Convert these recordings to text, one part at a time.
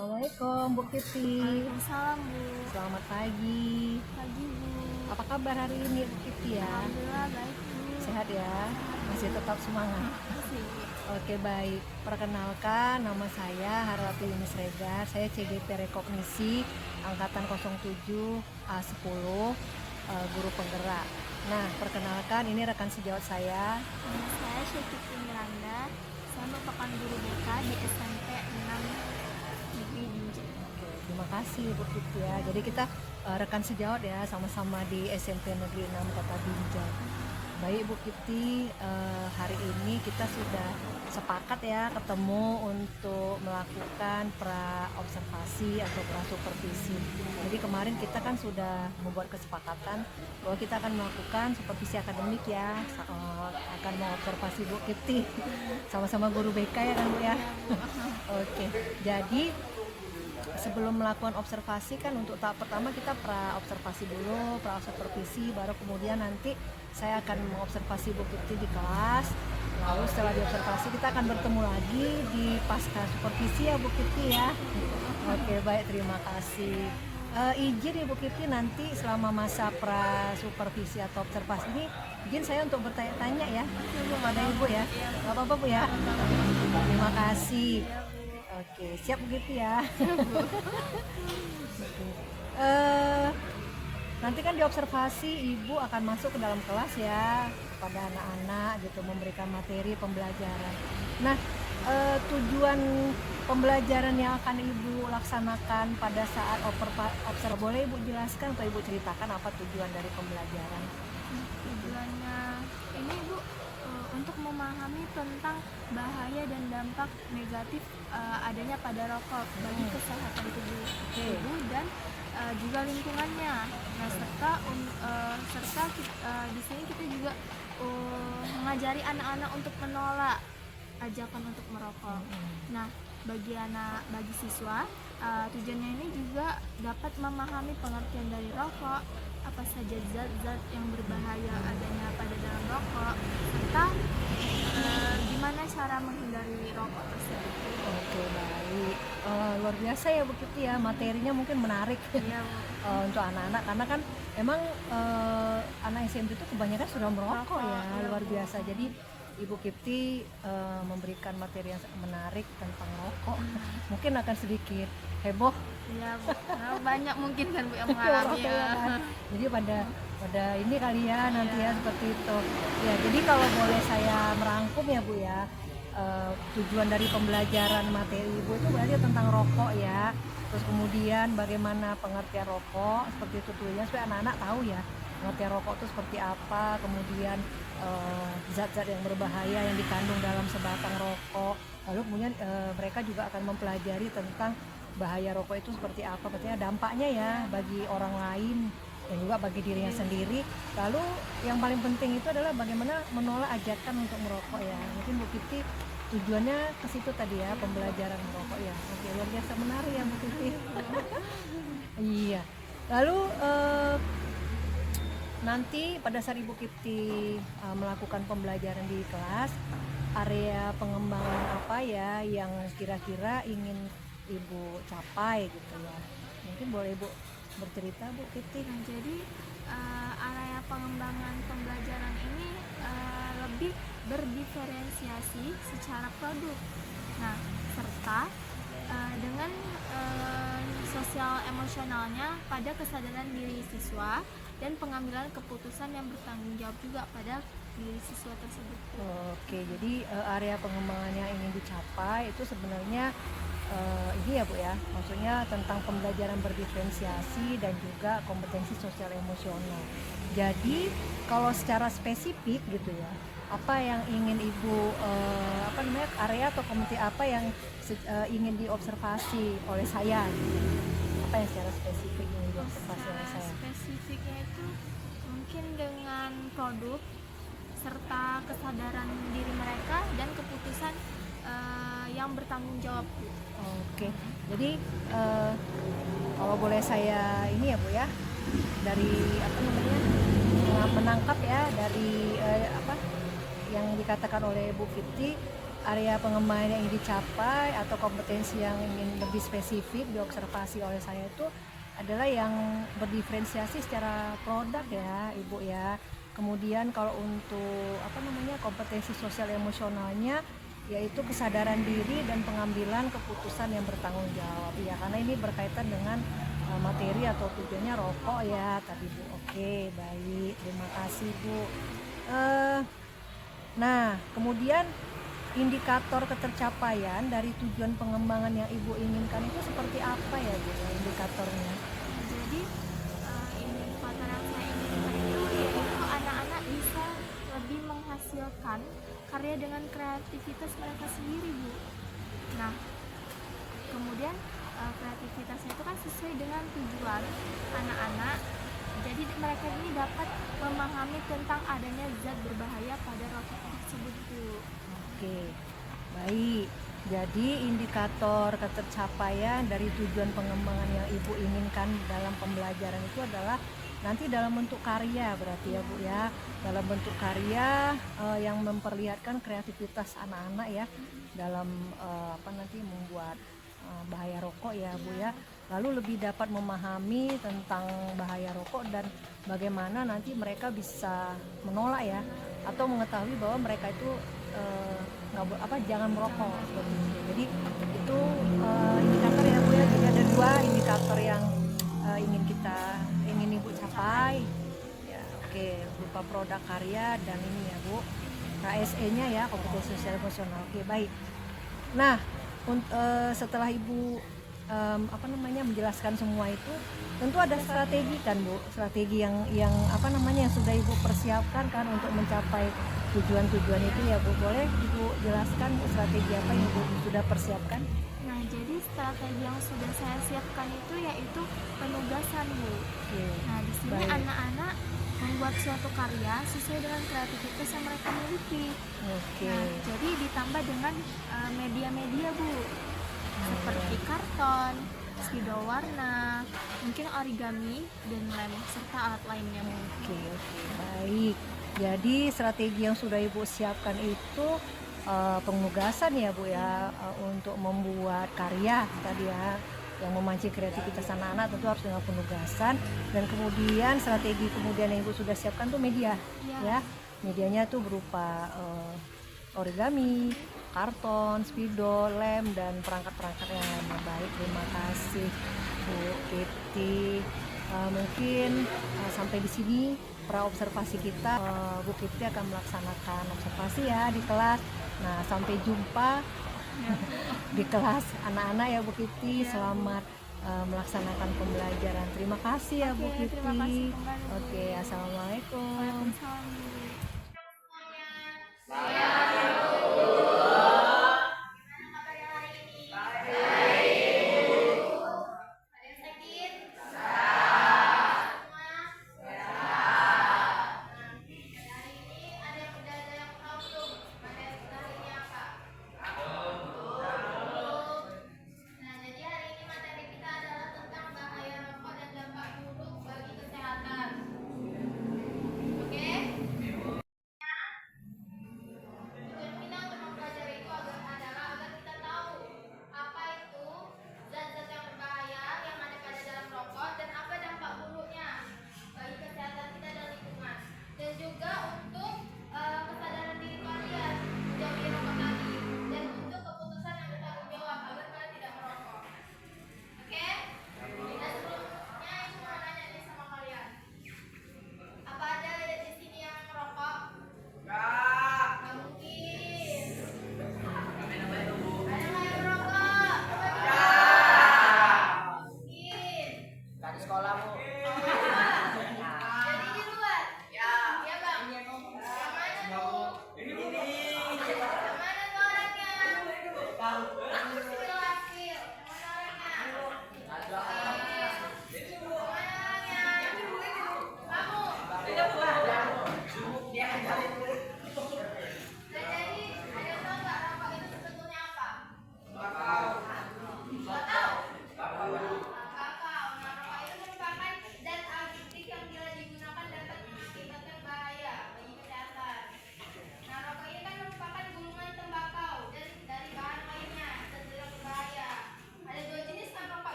Assalamualaikum Bu Kiti. Waalaikumsalam Bu. Selamat pagi. Pagi Bu. Apa kabar hari ini Bu Kiti ya? Alhamdulillah baik Bu. Sehat ya? Masih tetap semangat? Masih Bu. Oke baik. Perkenalkan nama saya Harwati Yunis Regar. Saya CGP Rekognisi Angkatan 07 A10 guru penggerak. Nah perkenalkan ini rekan sejawat saya. Nama saya Syekiti Miranda. Saya merupakan guru BK di SMP 6 Negeri Binjai. Oke, terima kasih Bu Kiti ya. Jadi kita rekan sejawat ya, sama-sama di SMP Negeri 6 Kota Binjai. Baik Bu Kiti, hari ini kita sudah sepakat ya ketemu untuk melakukan pra observasi atau pra supervisi. Jadi kemarin kita kan sudah membuat kesepakatan bahwa kita akan melakukan supervisi akademik ya, akan mengobservasi Bu Kiti sama-sama guru BK ya kan Bu ya. Oke, jadi sebelum melakukan observasi kan untuk tahap pertama kita pra observasi dulu, pra supervisi, baru kemudian nanti saya akan mengobservasi Bu Kiti di kelas. Lalu setelah diobservasi kita akan bertemu lagi di pasca supervisi ya Bu Kiti ya. Oke baik, terima kasih. Izin ya Bu Kiti, nanti selama masa pra supervisi atau observasi ini izin saya untuk bertanya-tanya ya kepada Ibu ya. Gak apa-apa Bu ya. Terima kasih. Oke, siap begitu ya. Nanti kan diobservasi Ibu akan masuk ke dalam kelas ya pada anak-anak gitu, memberikan materi pembelajaran. Nah, tujuan pembelajaran yang akan Ibu laksanakan pada saat observasi, boleh Ibu jelaskan atau Ibu ceritakan apa tujuan dari pembelajaran? Tujuannya ini Bu untuk memahami tentang bahaya dan dampak negatif adanya pada rokok bagi kesehatan tubuh dan juga lingkungannya. Nah, serta di sini kita juga mengajari anak-anak untuk menolak ajakan untuk merokok. Nah, bagi siswa tujuannya ini juga dapat memahami pengertian dari rokok, apa saja zat-zat yang berbahaya adanya pada dalam rokok, serta gimana cara menghindari rokok tersebut. Oke baik, luar biasa ya Bu Kiti ya, materinya mungkin menarik Iya, untuk anak-anak karena kan emang anak SMP itu kebanyakan sudah merokok ya, luar biasa. Jadi Ibu Kiti memberikan materi yang menarik tentang rokok, mungkin akan sedikit heboh. Iya Bu, nah, banyak mungkin kan Bu yang mengalami Rokok ya ya. kan. Jadi pada ini kali ya nanti ya seperti itu. Ya jadi kalau boleh saya merangkum ya Bu ya, tujuan dari pembelajaran materi Ibu itu berarti tentang rokok ya. Terus kemudian bagaimana pengertian rokok seperti itu tujuannya supaya anak-anak tahu ya pengertian rokok itu seperti apa, kemudian zat-zat yang berbahaya yang dikandung dalam sebatang rokok. Lalu kemudian mereka juga akan mempelajari tentang bahaya rokok itu seperti apa, artinya dampaknya ya bagi orang lain dan juga bagi dirinya sendiri. Lalu yang paling penting itu adalah bagaimana menolak ajakan untuk merokok ya. Mungkin Bu Kiti tujuannya ke situ tadi ya, pembelajaran merokok ya. Oke, luar biasa menarik ya Bu Kiti. Iya. Lalu nanti pada saat Ibu Kiti melakukan pembelajaran di kelas, area pengembangan apa ya yang kira-kira ingin Ibu capai gitu ya. Mungkin boleh Ibu bercerita Bu Kiti. Nah, jadi area pengembangan pembelajaran ini lebih berdiferensiasi secara produk. Nah, serta dengan sosial emosionalnya pada kesadaran diri siswa dan pengambilan keputusan yang bertanggung jawab juga pada diri siswa tersebut. Oke, jadi area pengembangan yang ingin dicapai itu sebenarnya ini ya Bu ya, maksudnya tentang pembelajaran berdiferensiasi dan juga kompetensi sosial emosional. Jadi kalau secara spesifik gitu ya, apa yang ingin Ibu area atau kompetensi apa yang ingin diobservasi oleh saya gitu. Apa yang secara spesifik ingin diobservasi oleh Secara saya? spesifiknya itu mungkin dengan produk serta kesadaran diri mereka dan keputusan yang bertanggung jawab. Oke, jadi kalau boleh saya ini ya Bu ya, dari menangkap ya dari yang dikatakan oleh Bu Kiti area pengembangan yang ingin dicapai atau kompetensi yang ingin lebih spesifik diobservasi oleh saya itu adalah yang berdiferensiasi secara produk ya Ibu ya. Kemudian kalau untuk kompetensi sosial emosionalnya yaitu kesadaran diri dan pengambilan keputusan yang bertanggung jawab ya, karena ini berkaitan dengan materi atau tujuannya rokok ya tadi Bu. Oke, baik, terima kasih Bu. Nah, kemudian indikator ketercapaian dari tujuan pengembangan yang Ibu inginkan itu seperti apa ya Bu ya, indikatornya? Jadi indikator yang saya inginkan itu yaitu anak-anak bisa lebih menghasilkan karya dengan kreativitas mereka sendiri, Bu. Nah, kemudian kreativitasnya itu kan sesuai dengan tujuan anak-anak. Jadi mereka ini dapat memahami tentang adanya zat berbahaya pada rokok tersebut, Bu. Oke, baik. Jadi indikator ketercapaian dari tujuan pengembangan yang Ibu inginkan dalam pembelajaran itu adalah nanti dalam bentuk karya berarti ya Bu ya. Dalam bentuk karya yang memperlihatkan kreativitas anak-anak ya dalam nanti membuat bahaya rokok ya Bu ya. Lalu lebih dapat memahami tentang bahaya rokok dan bagaimana nanti mereka bisa menolak ya, atau mengetahui bahwa mereka itu jangan merokok seperti itu. Jadi itu indikator ya Bu ya. Jadi ada dua indikator yang ingin Ibu capai ya. Oke, berupa produk karya dan ini ya Bu, KSE-nya ya, kompetensi sosial emosional. Oke, baik. Nah, setelah Ibu menjelaskan semua itu, tentu ada strategi kan Bu, strategi yang sudah Ibu persiapkan kan untuk mencapai tujuan-tujuan itu ya Bu. Boleh Ibu jelaskan strategi apa yang Ibu sudah persiapkan? Nah, jadi strategi yang sudah saya siapkan itu yaitu penugasan, Bu. Nah, di sini anak-anak membuat suatu karya sesuai dengan kreativitas yang mereka miliki. Nah, jadi ditambah dengan media-media, Bu, seperti karton, spidol warna, mungkin origami dan lem serta alat lainnya, Bu. Oke, baik. Jadi strategi yang sudah Ibu siapkan itu penugasan ya Bu ya, untuk membuat karya tadi ya yang memancing kreativitas anak-anak, tentu harus dengan penugasan. Dan kemudian strategi kemudian yang Ibu sudah siapkan tuh media ya. Medianya tuh berupa origami, karton, spidol, lem, dan perangkat-perangkat yang lainnya. Baik, terima kasih Bu Kipti. Mungkin sampai di sini praobservasi kita. Bu Kipti akan melaksanakan observasi ya di kelas. Nah, sampai jumpa di kelas anak-anak ya Bu Kipti. Selamat melaksanakan pembelajaran. Terima kasih ya Bu Kipti. Terima kasih kembali. Oke, assalamualaikum. Waalaikumsalam, Bu.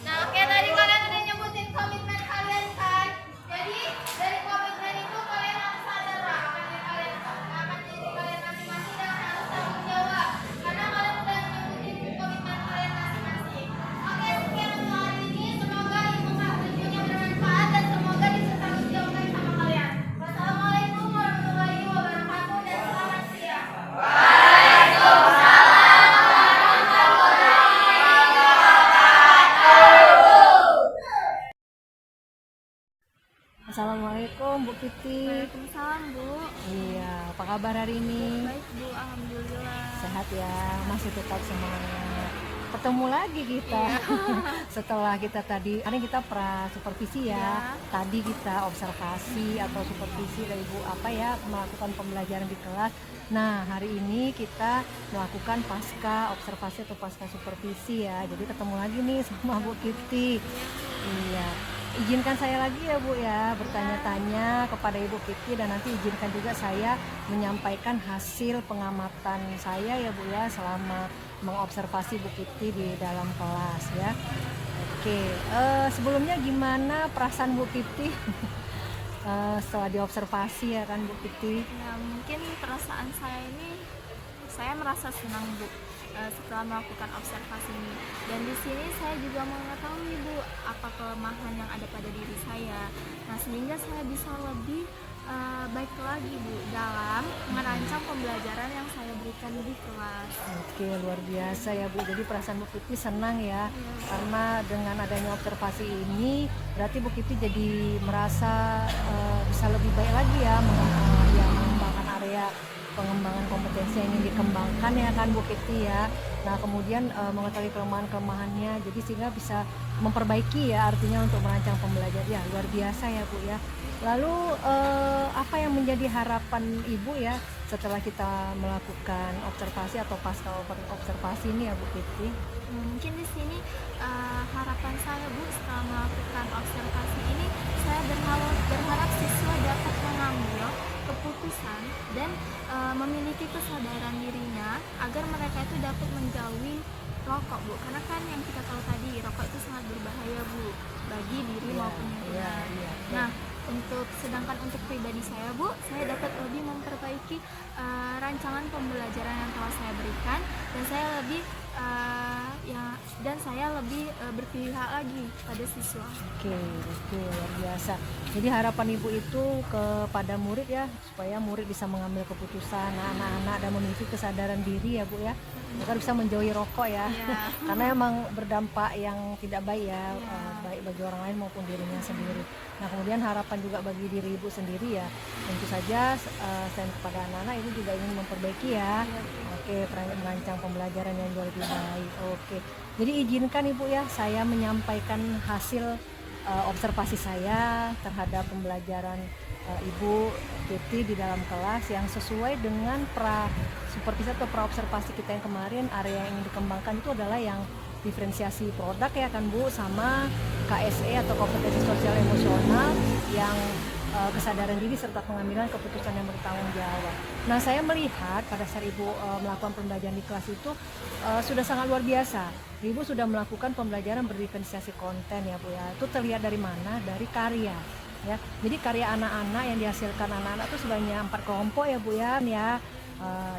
Nah, kayak tadi kalian udah nyebutin komitmen kalian kan. Jadi dari komitmen itu kalian harus sadar lah akan diri kalian masing-masing dan harus tanggung jawab. Karena kalian udah nyebutin komitmen kalian masing-masing. Oke, sekian untuk hari ini. Semoga ilmunya bermanfaat dan semoga bisa tanggung jawabkan sama kalian. Wassalamualaikum warahmatullahi wabarakatuh dan selamat siang. Assalamualaikum Bu Kiti. Waalaikumsalam Bu. Iya, apa kabar hari ini? Baik Bu, alhamdulillah. Sehat ya, masih tetap semangat. Ketemu lagi kita. Setelah kita tadi, hari kita pra supervisi ya. Ya. Tadi kita observasi atau supervisi dari Bu apa ya, melakukan pembelajaran di kelas. Nah, hari ini kita melakukan pasca observasi atau pasca supervisi ya. Jadi ketemu lagi nih sama Bu Kiti. Iya. Izinkan saya lagi ya Bu ya bertanya-tanya kepada Ibu Kiti, dan nanti izinkan juga saya menyampaikan hasil pengamatan saya ya Bu ya selama mengobservasi Bu Kiti di dalam kelas ya. Oke, sebelumnya gimana perasaan Bu Kiti setelah diobservasi ya kan Bu Kiti? Ya, mungkin perasaan saya ini, saya merasa senang Bu setelah melakukan observasi ini. Dan di sini saya juga mengetahui Bu apa kelemahan yang ada pada diri saya. Nah, sehingga saya bisa lebih baik lagi Bu dalam merancang pembelajaran yang saya berikan di kelas. Oke, luar biasa ya Bu. Jadi perasaan Bu Kiti senang ya, karena dengan adanya observasi ini berarti Bu Kiti jadi merasa bisa lebih baik lagi ya, mengembangkan area pengembangan kompetensi yang ingin dikembangkan ya kan Bu Kiti ya. Nah, kemudian mengetahui kelemahan-kelemahannya, jadi sehingga bisa memperbaiki ya, artinya untuk merancang pembelajaran. Ya, luar biasa ya Bu ya. Lalu apa yang menjadi harapan Ibu ya setelah kita melakukan observasi atau pasca observasi ini ya Bu Kiti? Mungkin di sini harapan saya Bu setelah melakukan observasi ini, saya berharap siswa dapat mengambil keputusan dan memiliki kesadaran dirinya agar mereka itu dapat menjauhi rokok Bu, karena kan yang kita tahu tadi rokok itu sangat berbahaya Bu bagi diri maupun lingkungan. Nah, sedangkan untuk pribadi saya Bu, saya dapat lebih memperbaiki rancangan pembelajaran yang telah saya berikan, dan saya lebih berpihak lagi pada siswa. Oke, luar biasa. Jadi harapan Ibu itu kepada murid ya, supaya murid bisa mengambil keputusan, anak-anak, dan memiliki kesadaran diri ya Bu ya, agar bisa menjauhi rokok ya. Karena emang berdampak yang tidak baik ya, baik bagi orang lain maupun dirinya sendiri. Nah, kemudian harapan juga bagi diri Ibu sendiri ya, tentu saja selain kepada anak-anak, Ibu juga ingin memperbaiki ya. Oke, merancang pembelajaran yang jauh lebih baik. Oke, jadi izinkan Ibu ya, saya menyampaikan hasil observasi saya terhadap pembelajaran Ibu Kiti di dalam kelas yang sesuai dengan supervisi atau observasi kita yang kemarin. Area yang ingin dikembangkan itu adalah yang diferensiasi produk ya kan Bu, sama KSE atau kompetensi sosial emosional yang kesadaran diri serta pengambilan keputusan yang bertanggung jawab. Nah, saya melihat pada saat Ibu melakukan pembelajaran di kelas itu sudah sangat luar biasa. Ibu sudah melakukan pembelajaran berdiferensiasi konten ya Bu ya. Itu terlihat dari mana? Dari karya ya. Jadi karya anak-anak yang dihasilkan anak-anak itu sebanyak 4 kelompok ya Bu ya.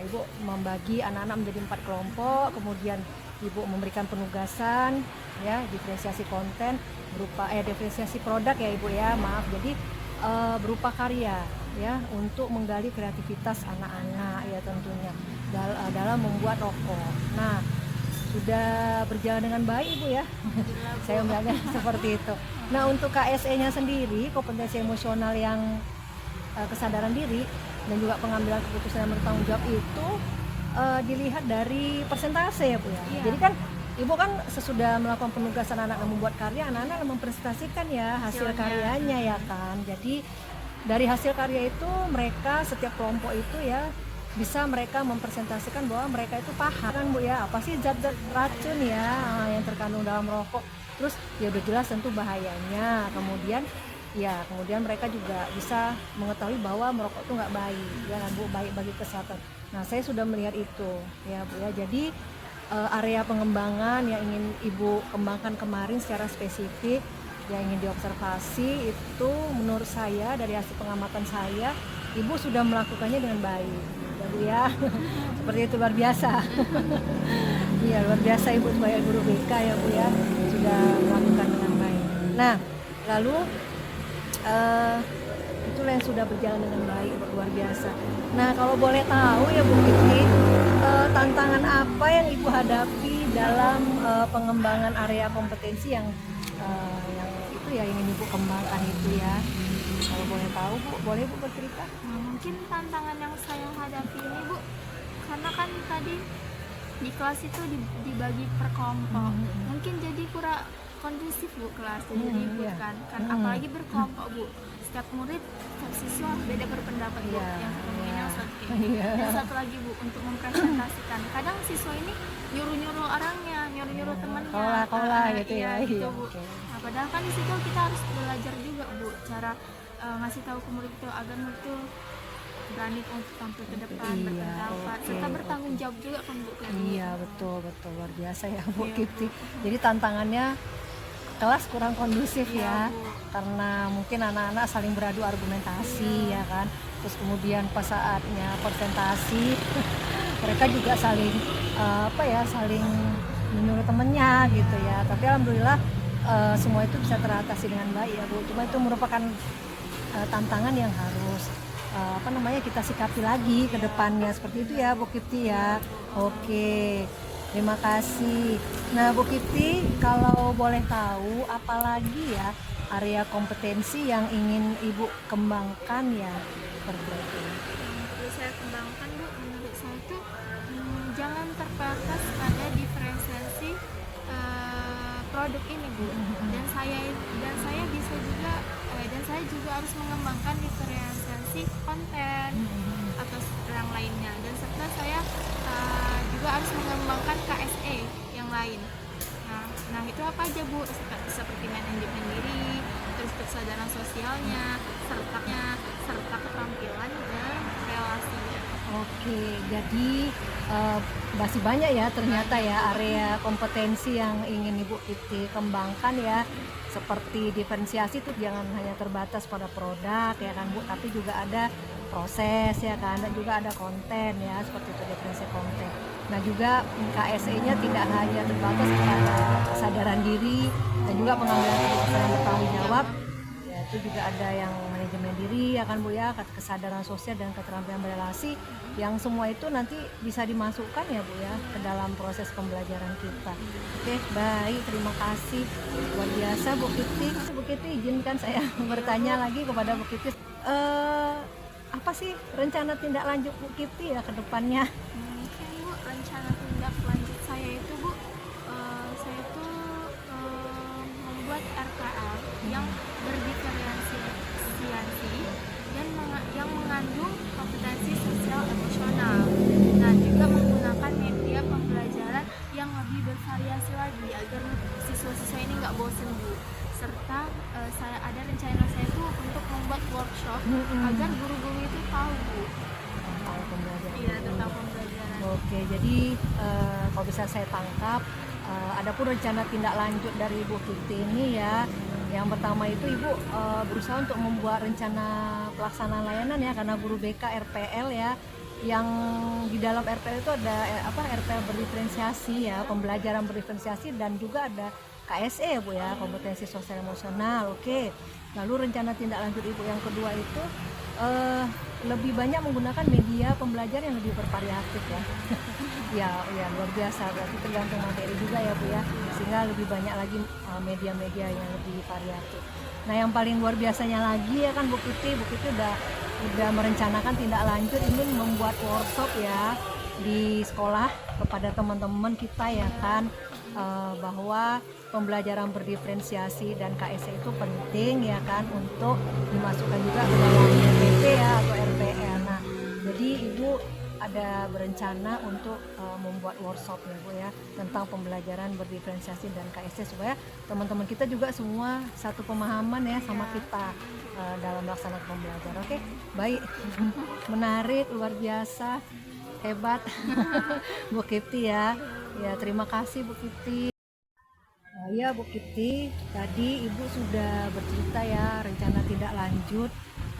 Ibu membagi anak-anak menjadi 4 kelompok, kemudian Ibu memberikan penugasan ya, diferensiasi konten berupa diferensiasi produk ya Ibu ya, maaf. Jadi berupa karya ya untuk menggali kreativitas anak-anak ya tentunya dalam membuat rokok. Nah, sudah berjalan dengan baik Ibu ya. Saya melihatnya seperti itu. Nah, untuk KSE-nya sendiri, kompetensi emosional yang kesadaran diri dan juga pengambilan keputusan yang bertanggung jawab itu dilihat dari persentase ya Bu ya. Iya. Jadi kan Ibu kan sesudah melakukan penugasan anak membuat karya, anak-anak mempresentasikan ya hasil Hasilnya. karyanya ya kan. Jadi dari hasil karya itu mereka setiap kelompok itu ya bisa mereka mempresentasikan bahwa mereka itu paham kan Bu ya, apa sih zat-zat racun ya yang terkandung dalam rokok. Terus ya udah jelas tentu bahayanya. Kemudian mereka juga bisa mengetahui bahwa merokok itu nggak baik ya kan Bu, baik bagi kesehatan. Nah, saya sudah melihat itu ya Bu ya. Jadi area pengembangan yang ingin Ibu kembangkan kemarin secara spesifik yang ingin diobservasi itu menurut saya dari hasil pengamatan saya Ibu sudah melakukannya dengan baik ya Bu ya. Seperti itu, luar biasa. Iya, luar biasa Ibu sebagai guru BK ya Bu ya, sudah melakukan dengan baik. Nah, lalu itulah yang sudah berjalan dengan baik, luar biasa. Nah, kalau boleh tahu ya Bu Fitri, tantangan apa yang Ibu hadapi dalam pengembangan area kompetensi yang itu ya ingin Ibu kembangkan itu ya? Kalau boleh tahu Bu, boleh Bu bercerita? Nah, mungkin tantangan yang saya hadapi ini Bu, karena kan tadi di kelas itu dibagi per kelompok, mungkin jadi kurang kondusif Bu kelas, jadi ribut Iya. kan, apalagi berkelompok Bu, setiap murid, setiap siswa beda berpendapat Bu, Iya, yang satu mungkin yang satu Iya. yang satu lagi Bu untuk mempresentasikan, kadang siswa ini nyuruh orangnya, nyuruh temannya, Kolah gitu ya. iya, gitu Iya, Bu. oke. Nah, padahal kan di situ kita harus belajar juga Bu, cara ngasih tahu ke murid itu agar murid itu berani untuk tampil ke depan, Iya, berpendapat, oke, serta bertanggung jawab juga kan Bu. Kan, Bu. Iya, betul luar biasa ya Bu Iya, Kipti. Jadi tantangannya kelas kurang kondusif Iya, ya, Bu. karena mungkin anak-anak saling beradu argumentasi ya kan. Terus kemudian pas saatnya presentasi mereka juga saling saling menyuruh temennya gitu ya. Tapi alhamdulillah semua itu bisa teratasi dengan baik ya Bu. Cuma itu merupakan tantangan yang harus kita sikapi lagi ke depannya, seperti itu ya Bu Kipti ya. Oke, terima kasih. Nah Bu Kipti, kalau boleh tahu apalagi ya area kompetensi yang ingin Ibu kembangkan ya berarti? Yang perlu saya kembangkan Bu, menurut saya itu jangan terbatas pada diferensiasi produk ini Bu, dan saya bisa juga dan saya juga harus mengembangkan diferensiasi konten atau yang lainnya, dan serta saya juga harus mengembangkan KSE yang lain. Nah itu apa aja Bu, seperti manajemen diri, terus kesadaran sosialnya, serta keterampilan dan relasinya. Oke, jadi masih banyak ya ternyata ya area kompetensi yang ingin Ibu Kipti kembangkan ya. Seperti diferensiasi itu jangan hanya terbatas pada produk ya kan Bu, tapi juga ada proses ya kan, dan juga ada konten ya, seperti itu diferensiasi konten. Nah juga KSE-nya tidak hanya terbatas pada kesadaran diri dan juga pengambilan keputusan yang bertanggung jawab, ya itu juga ada yang manajemen diri ya kan Bu ya, kesadaran sosial dan keterampilan berelasi, yang semua itu nanti bisa dimasukkan ya Bu ya ke dalam proses pembelajaran kita. Oke, baik, terima kasih luar biasa Bu Kipti. Bu Kipti, izinkan saya bertanya lagi kepada Bu Kipti, apa sih rencana tindak lanjut Bu Kipti ya ke depannya? Mungkin Bu, rencana tindak lanjut saya itu Bu, saya itu membuat RKL yang berdiferensiasi dan yang mengandung kompetensi sosial emosional. Nah juga menggunakan media pembelajaran yang lebih bervariasi lagi agar siswa-siswa ini nggak bosen Bu. Serta saya ada rencana saya itu untuk membuat workshop agar guru-guru itu tahu Bu. Tentang pembelajaran. Iya, tentang pembelajaran. Oke, jadi kalau bisa saya tangkap, ada pun rencana tindak lanjut dari Ibu Kipti ini ya. Yang pertama itu Ibu berusaha untuk membuat rencana pelaksanaan layanan ya, karena guru BK RPL ya, yang di dalam RPL itu ada RPL berdiferensiasi ya, pembelajaran berdiferensiasi, dan juga ada KSE ya Bu ya, kompetensi sosial emosional. Oke. Lalu rencana tindak lanjut Ibu yang kedua itu lebih banyak menggunakan media pembelajaran yang lebih bervariatif ya. ya luar biasa, berarti tergantung materi juga ya Bu ya, sehingga lebih banyak lagi media-media yang lebih variatif. Nah yang paling luar biasanya lagi ya kan Bu Kiti udah merencanakan tindak lanjut ingin membuat workshop ya di sekolah kepada teman-teman kita ya kan, bahwa pembelajaran berdiferensiasi dan KSE itu penting ya kan untuk dimasukkan juga ke dalam RPP ya atau RPL. Nah jadi Ibu ada berencana untuk membuat workshop ya Bu ya tentang pembelajaran berdiferensiasi dan KSE supaya teman-teman kita juga semua satu pemahaman ya sama kita dalam melaksanakan pembelajaran. Oke, baik. Menarik, luar biasa, hebat Bu Kiti ya. Ya, terima kasih Bu Kiti. Ya Bu Kiti, tadi Ibu sudah bercerita ya rencana tindak lanjut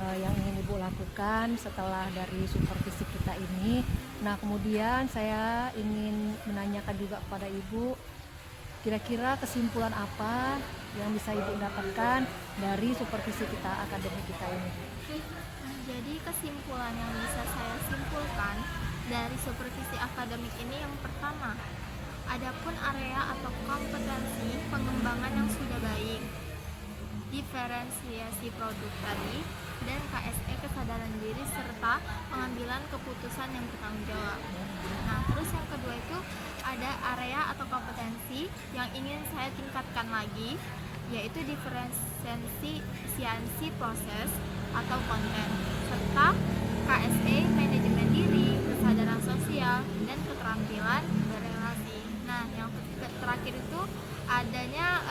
yang ingin Ibu lakukan setelah dari supervisi kita ini. Nah kemudian saya ingin menanyakan juga kepada Ibu, kira-kira kesimpulan apa yang bisa Ibu dapatkan dari supervisi kita, akademik kita ini? Jadi kesimpulan yang bisa saya simpulkan dari supervisi akademik ini, yang pertama, adapun area atau kompetensi pengembangan yang sudah baik, diferensiasi produk tadi, dan KSE kesadaran diri serta pengambilan keputusan yang bertanggung jawab. Nah, terus yang kedua itu ada area atau kompetensi yang ingin saya tingkatkan lagi, yaitu diferensiasi proses atau konten, serta KSE manajemen diri, kesadaran sosial, dan keterampilan berrelasi. Nah, yang terakhir itu adanya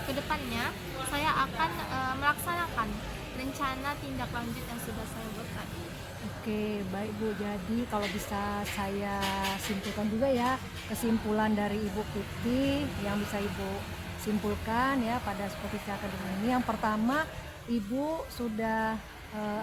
kedepannya saya akan melaksanakan rencana tindak lanjut yang sudah saya buat tadi. Oke, baik Bu. Jadi kalau bisa saya simpulkan juga ya, kesimpulan dari Ibu Kiti yang bisa Ibu simpulkan ya pada supervisi akademik ini. Yang pertama, Ibu sudah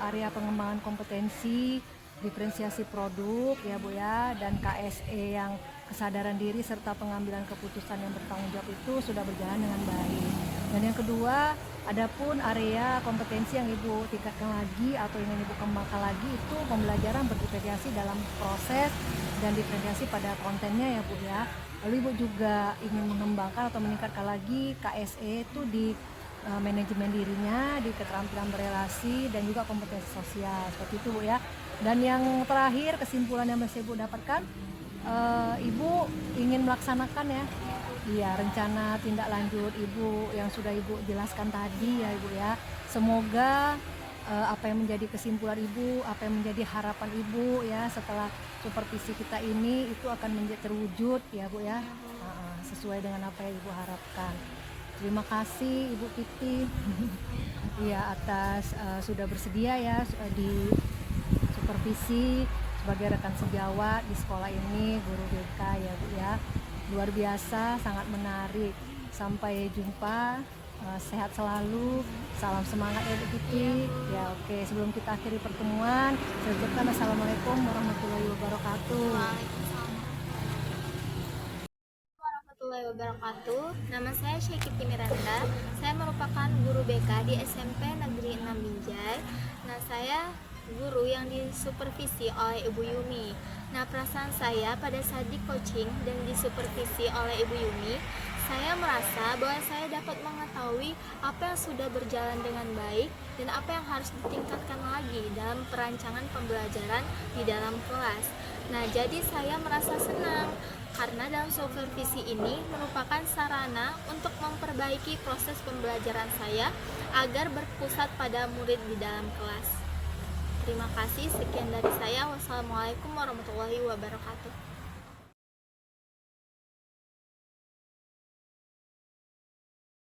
area pengembangan kompetensi, diferensiasi produk ya Bu ya, dan KSE yang kesadaran diri serta pengambilan keputusan yang bertanggung jawab itu sudah berjalan dengan baik. Dan yang kedua, adapun area kompetensi yang Ibu tingkatkan lagi atau ingin Ibu kembangkan lagi itu pembelajaran berdiferensiasi dalam proses dan diferensiasi pada kontennya ya Bu ya. Lalu Ibu juga ingin mengembangkan atau meningkatkan lagi KSE itu di manajemen dirinya, di keterampilan berelasi, dan juga kompetensi sosial, seperti itu Bu ya. Dan yang terakhir, kesimpulan yang bisa Ibu dapatkan, Ibu ingin melaksanakan ya rencana tindak lanjut Ibu yang sudah Ibu jelaskan tadi ya Ibu ya. Semoga apa yang menjadi kesimpulan Ibu, apa yang menjadi harapan Ibu ya setelah supervisi kita ini itu akan menjadi terwujud ya Bu ya, sesuai dengan apa yang Ibu harapkan. Terima kasih Ibu Kiti ya atas sudah bersedia ya di supervisi sebagai rekan sejawat di sekolah ini, guru BK ya Bu ya. Luar biasa, sangat menarik. Sampai jumpa, sehat selalu, salam semangat ya Bu Kiti. Ya oke, sebelum kita akhiri pertemuan, saya ucapkan assalamualaikum warahmatullahi wabarakatuh. Warahmatullahi wabarakatuh. Nama saya Syekiti Miranda. Saya merupakan guru BK di SMP Negeri 6 Binjai. Nah, saya guru yang disupervisi oleh Ibu Yumi. Nah, perasaan saya pada saat di coaching dan disupervisi oleh Ibu Yumi, saya merasa bahwa saya dapat mengetahui apa yang sudah berjalan dengan baik dan apa yang harus ditingkatkan lagi dalam perancangan pembelajaran di dalam kelas. Nah, jadi saya merasa senang karena dalam supervisi ini merupakan sarana untuk memperbaiki proses pembelajaran saya agar berpusat pada murid di dalam kelas. Terima kasih, sekian dari saya. Wassalamualaikum warahmatullahi wabarakatuh.